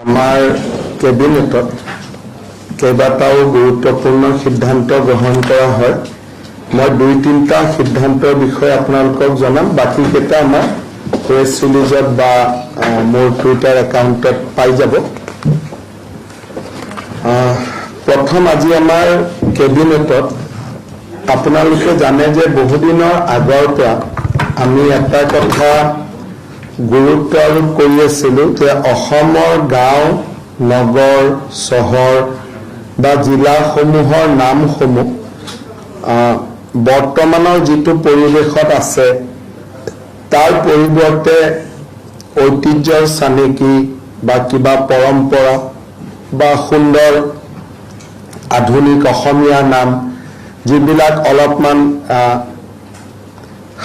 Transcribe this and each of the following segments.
আমাৰ কেবিনেটত কেইবাটাও গুৰুত্বপূৰ্ণ সিদ্ধান্ত গ্ৰহণ কৰা হয়। মই 2-3টা সিদ্ধান্তৰ বিষয়ে আপোনালোকক জনাম, বাকি কেইটা আমাৰ প্ৰেছ ৰিলিজত বা মোৰ টুইটাৰ একাউণ্টত পাই যাব। প্ৰথম আজি আমাৰ কেবিনেটত আপোনালোকে জানে যে বহুদিনৰ আগৰ পৰা আমি এটা কথা গুৰুত্ব আৰোপ কৰি আছিলোঁ যে অসমৰ গাঁও, নগৰ, চহৰ বা জিলাসমূহৰ নামসমূহ বৰ্তমানৰ যিটো পৰিৱেশত আছে তাৰ পৰিৱৰ্তে ঐতিহ্যৰ চানেকি বা কিবা পৰম্পৰা বা সুন্দৰ আধুনিক অসমীয়া নাম যিবিলাক অলপমান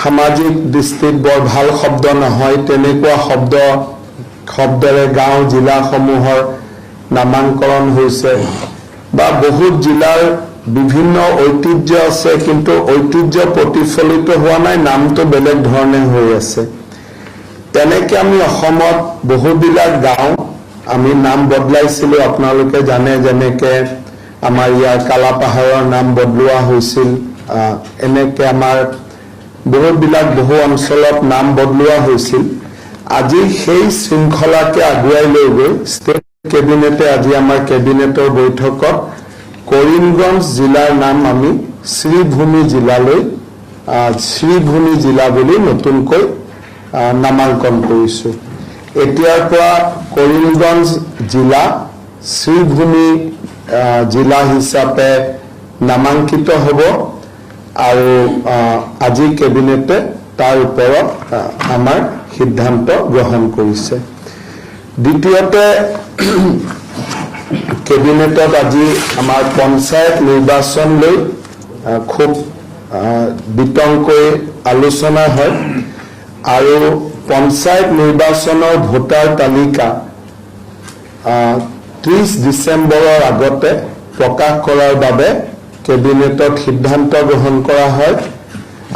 সামাজিক দৃষ্টিত বৰ ভাল শব্দ নহয় তেনেকুৱা শব্দৰে গাঁও জিলাসমূহৰ নামাকৰণ হৈছে বা বহুত জিলাৰ বিভিন্ন ঐতিহ্য আছে কিন্তু ঐতিহ্য প্ৰতিফলিত হোৱা নাই, নামটো বেলেগ ধৰণে হৈ আছে। তেনেকে আমি অসমত বহুবিলাক গাঁও আমি নাম বদলাইছিলোঁ। আপোনালোকে জানে যেনেকে আমাৰ ইয়াৰ কালাপাহাৰৰ নাম বদলোৱা হৈছিল, এনেকে আমাৰ বহুবিলাক বহু অঞ্চলত নাম বদলোৱা হৈছিল। আজি সেই শৃংখলাকে আগুৱাই লৈ গৈ ষ্টেট কেবিনেটে আজি আমাৰ কেবিনেটৰ বৈঠকত কৰিমগঞ্জ জিলাৰ নাম আমি শ্ৰীভূমি জিলালৈ শ্ৰীভূমি জিলা বুলি নতুনকৈ নামাংকন কৰিছোঁ। এতিয়াৰ পৰা কৰিমগঞ্জ জিলা শ্ৰীভূমি জিলা হিচাপে নামাংকিত হ'ব আৰু আজি কেবিনেটে তাৰ ওপৰত আমাৰ সিদ্ধান্ত গ্ৰহণ কৰিছে। দ্বিতীয়তে কেবিনেটত আজি আমাৰ পঞ্চায়ত নিৰ্বাচন লৈ খুব বিতংকৈ আলোচনা হয় আৰু পঞ্চায়ত নিৰ্বাচনৰ ভোটাৰ তালিকা 30 ডিচেম্বৰৰ আগতে প্ৰকাশ কৰাৰ বাবে কেবিনেটত সিদ্ধান্ত গ্ৰহণ কৰা হয়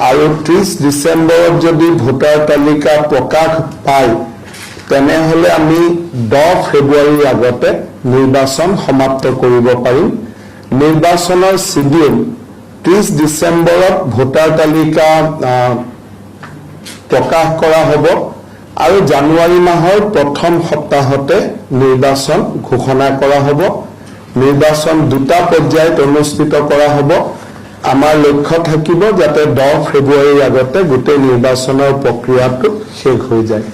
আৰু 30 ডিচেম্বৰত যদি ভোটাৰ তালিকা প্ৰকাশ পায় তেনেহলে আমি 10 ফেব্ৰুৱাৰীৰ আগতে নিৰ্বাচন সমাপ্ত কৰিব পাৰিম। নিৰ্বাচনৰ শিডিউল 30 ডিচেম্বৰত ভোটাৰ তালিকা প্ৰকাশ কৰা হ'ব আৰু জানুৱাৰী মাহৰ প্ৰথম সপ্তাহতে নিৰ্বাচন ঘোষণা কৰা হ'ব। নিৰ্বাচন 2টা পৰ্যায়ত অনুষ্ঠিত কৰা হ'ব। আমাৰ লক্ষ্য থাকিব যাতে 10 ফেব্ৰুৱাৰীৰ আগতে গোটেই নিৰ্বাচনৰ প্ৰক্ৰিয়াটো শেষ হৈ যায়।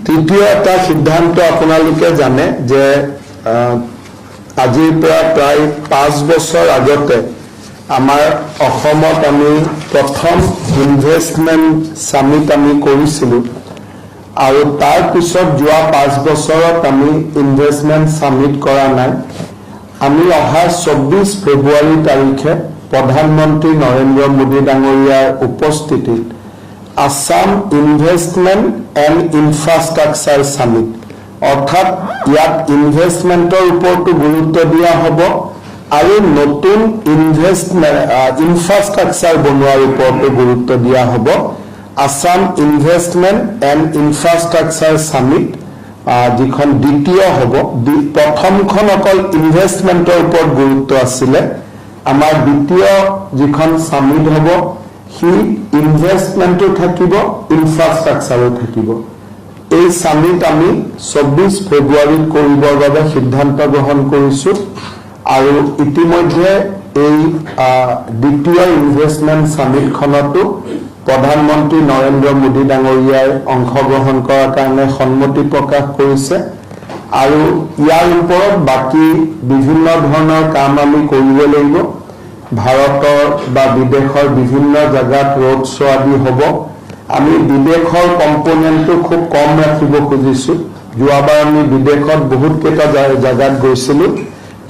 তৃতীয় এটা সিদ্ধান্ত আপোনালোকে জানে যে আজিৰ পৰা প্ৰায় 5 বছৰ আগতে আমাৰ অসমত আমি প্ৰথম ইনভেষ্টমেণ্ট সামিট আমি কৰিছিলোঁ আৰু তাৰ পিছত যোৱা 5 বছৰত আমি ইনভেষ্টমেণ্ট সামিট কৰা নাই। আমি অহা 24 ফেব্ৰুৱাৰী তাৰিখে প্ৰধানমন্ত্ৰী নৰেন্দ্ৰ মোদী ডাঙৰীয়াৰ উপস্থিতিত Assam investment and infrastructure summit, অৰ্থাৎ ইয়াত ইনভেষ্টমেণ্টৰ ওপৰতো গুৰুত্ব দিয়া হ'ব আৰু নতুন ইনফ্ৰাষ্ট্ৰাকচাৰ বনোৱাৰ ওপৰতো গুৰুত্ব দিয়া হ'ব। Assam investment and infrastructure summit যিখন দ্বিতীয় হ'ব, প্ৰথমখন অকল ইনভেষ্টমেণ্টৰ ওপৰত গুৰুত্ব আছিলে, আমাৰ দ্বিতীয় যিখন সামিট হ'ব সি ইনভেষ্টমেণ্টো থাকিব, ইনফ্ৰাষ্ট্ৰাকচাৰো থাকিব। এই সামিট আমি 24 ফেব্ৰুৱাৰীত কৰিবৰ বাবে সিদ্ধান্ত গ্ৰহণ কৰিছোঁ আৰু ইতিমধ্যে এই দ্বিতীয় ইনভেষ্টমেণ্ট সামিটখনতো প্ৰধানমন্ত্ৰী নৰেন্দ্ৰ মোদী ডাঙৰীয়াই অংশগ্ৰহণ কৰাৰ কাৰণে সন্মতি প্ৰকাশ কৰিছে আৰু ইয়াৰ ওপৰত বাকী বিভিন্ন ধৰণৰ কাম আমি কৰিব লাগিব। ভাৰতৰ বা বিদেশৰ বিভিন্ন জাগাত ৰোড শ্ব' আদি হ'ব। আমি বিদেশৰ কম্পনেণ্টটো খুব কম ৰাখিব খুজিছোঁ। যোৱাবাৰ আমি বিদেশত বহুত কেইটা জাগাত গৈছিলোঁ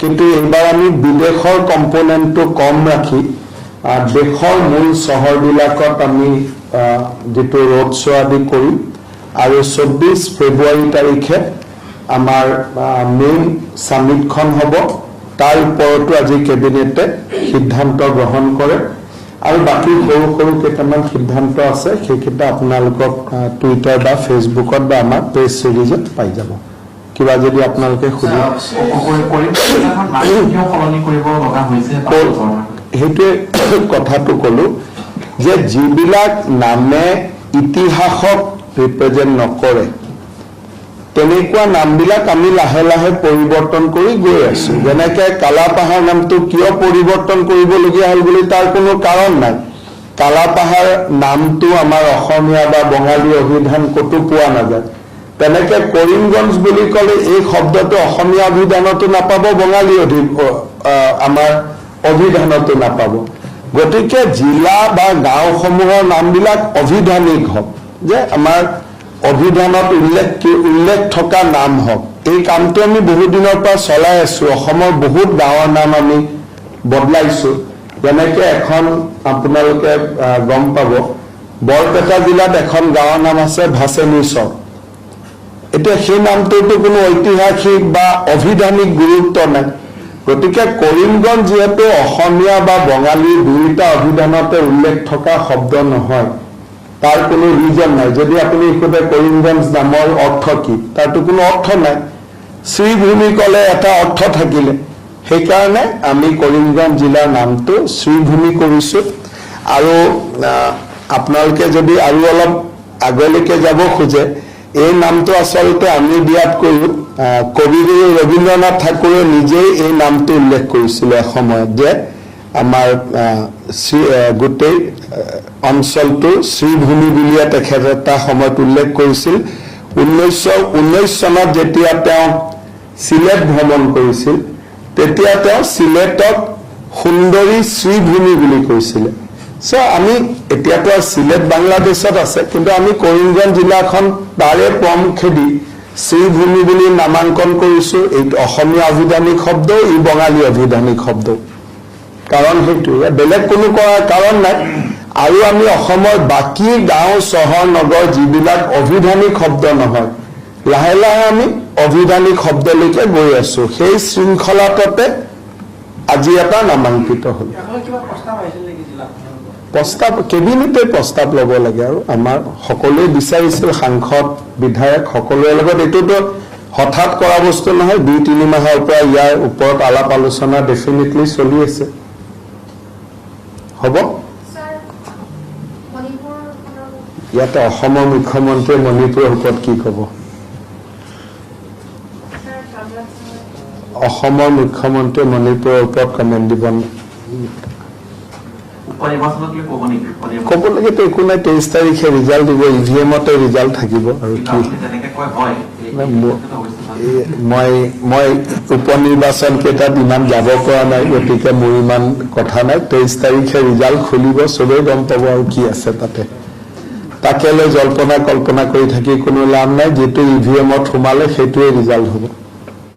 কিন্তু এইবাৰ আমি বিদেশৰ কম্পনেণ্টটো কম ৰাখি দেশৰ মূল চহৰবিলাকত আমি যিটো ৰোড শ্ব' আদি কৰিম আৰু 24 ফেব্ৰুৱাৰী তাৰিখে আমাৰ মেইন সামিটখন হ'ব। তাৰ ওপৰতো আজি কেবিনেটে সিদ্ধান্ত গ্ৰহণ কৰে আৰু বাকী সৰু সৰু কেইটামান সিদ্ধান্ত আছে সেইকেইটা আপোনালোকক টুইটাৰ বা ফেচবুকত বা আমাৰ পেজ চিৰিজত পাই যাব কিবা যদি আপোনালোকে সুধে সেইটোৱে কথাটো ক'লো যে যিবিলাক নামে ইতিহাসক ৰিপ্ৰেজেণ্ট নকৰে তেনেকুৱা নামবিলাক আমি লাহে লাহে পৰিৱৰ্তন কৰি গৈ আছো যেনেকৈ কালাপাহাৰ নামটো কিয় পৰিৱৰ্তন কৰিবলগীয়া হ'ল বুলি তাৰ কোনো কাৰণ নাই কালাপাহাৰ নামটো আমাৰ অসমীয়া বা বঙালী অভিধান ক'তো পোৱা নাযায় তেনেকৈ কৰিমগঞ্জ বুলি ক'লে এই শব্দটো অসমীয়া অভিধানতো নাপাব বঙালী আমাৰ অভিধানতো নাপাব গতিকে জিলা বা গাঁওসমূহৰ নামবিলাক অভিধানিক হওক যে আমাৰ অভিধানত উল্লেখ থকা নাম হওক এই কামটো আমি বহু দিনৰ পৰা চলাই আছো অসমৰ বহুত গাঁৱৰ নাম আমি বদলাইছো যেনেকৈ এখন আপোনালোকে গম পাব বৰপেটা জিলাত এখন গাঁৱৰ নাম আছে ভাচেনিচৰ এতিয়া সেই নামটোতো কোনো ঐতিহাসিক বা অভিধানিক গুৰুত্ব নাই গতিকে কৰিমগঞ্জ যিহেতু অসমীয়া বা বঙালী দুয়োটা অভিধানতে উল্লেখ থকা শব্দ নহয় তাৰ কোনো ৰিজন নাই যদি আপুনি সোধে কৰিমগঞ্জ নামৰ অৰ্থ কি তাৰতো কোনো অৰ্থ নাই শ্ৰীভূমি ক'লে এটা অৰ্থ থাকিলে সেইকাৰণে আমি কৰিমগঞ্জ জিলাৰ নামটো শ্ৰীভূমি কৰিছো আৰু আপোনালোকে যদি আৰু অলপ আগলৈকে যাব খোজে এই নামটো আচলতে আমি দিয়াতকৈ কবিগুৰু ৰবীন্দ্ৰনাথ ঠাকুৰে নিজেই এই নামটো উল্লেখ কৰিছিল এসময়ত যে আমাৰ গোটেই অঞ্চলটো শ্ৰীভূমি বুলিয়ে তেখেতে এটা সময়ত উল্লেখ কৰিছিল 1919 চনত যেতিয়া তেওঁ সিলেট ভ্ৰমণ কৰিছিল তেতিয়া তেওঁ সিলেটক সুন্দৰী শ্ৰীভূমি বুলি কৈছিলে আমি এতিয়াতো সিলেট বাংলাদেশত আছে কিন্তু আমি কৰিমগঞ্জ জিলাখন তাৰে প্ৰমুখেদি শ্ৰীভূমি বুলি নামাংকন কৰিছো এই অসমীয়া অভিধানিক শব্দ ই বঙালী অভিধানিক শব্দ কাৰণ সেইটো বেলেগ কোনো কাৰণ নাই আৰু আমি অসমৰ বাকী গাঁও চহৰ নগৰ যিবিলাক অভিধানিক শব্দ নহয় লাহে লাহে আমি অভিধানিক শব্দলৈকে গৈ আছো সেই শৃংখলাতে আজি এটা নামাঙ্কিত হ'ল প্ৰস্তাৱ কেবিনেটে প্ৰস্তাৱ ল'ব লাগে আৰু আমাৰ সকলোৱে বিচাৰিছিল সাংসদ বিধায়ক সকলোৰে লগত এইটোতো হঠাৎ কৰা বস্তু নহয় 2-3 মাহৰ পৰা ইয়াৰ ওপৰত আলাপ আলোচনা ডেফিনেটলি চলি আছে হ'ব ইয়াতে অসমৰ মুখ্যমন্ত্ৰীয়ে মণিপুৰৰ ওপৰত কি ক'ব অসমৰ মুখ্যমন্ত্ৰীয়ে মণিপুৰৰ ওপৰত কমেণ্ট দিব ক'বলৈকেতো একো নাই 23 তাৰিখে ৰিজাল্ট দিব ইভিএমতে ৰিজাল্ট থাকিব আৰু কি মই উপনিৰ্বাচন কেইটাত ইমান যাব পৰা নাই গতিকে মোৰ ইমান কথা নাই 23 তাৰিখে ৰিজাল্ট খুলিব চবেই গম পাব আৰু কি আছে তাতে তাকে লৈ জল্পনা কল্পনা কৰি থাকি কোনো লাভ নাই যিটো ইভিএমত সোমালে সেইটোৱে ৰিজাল্ট হ'ব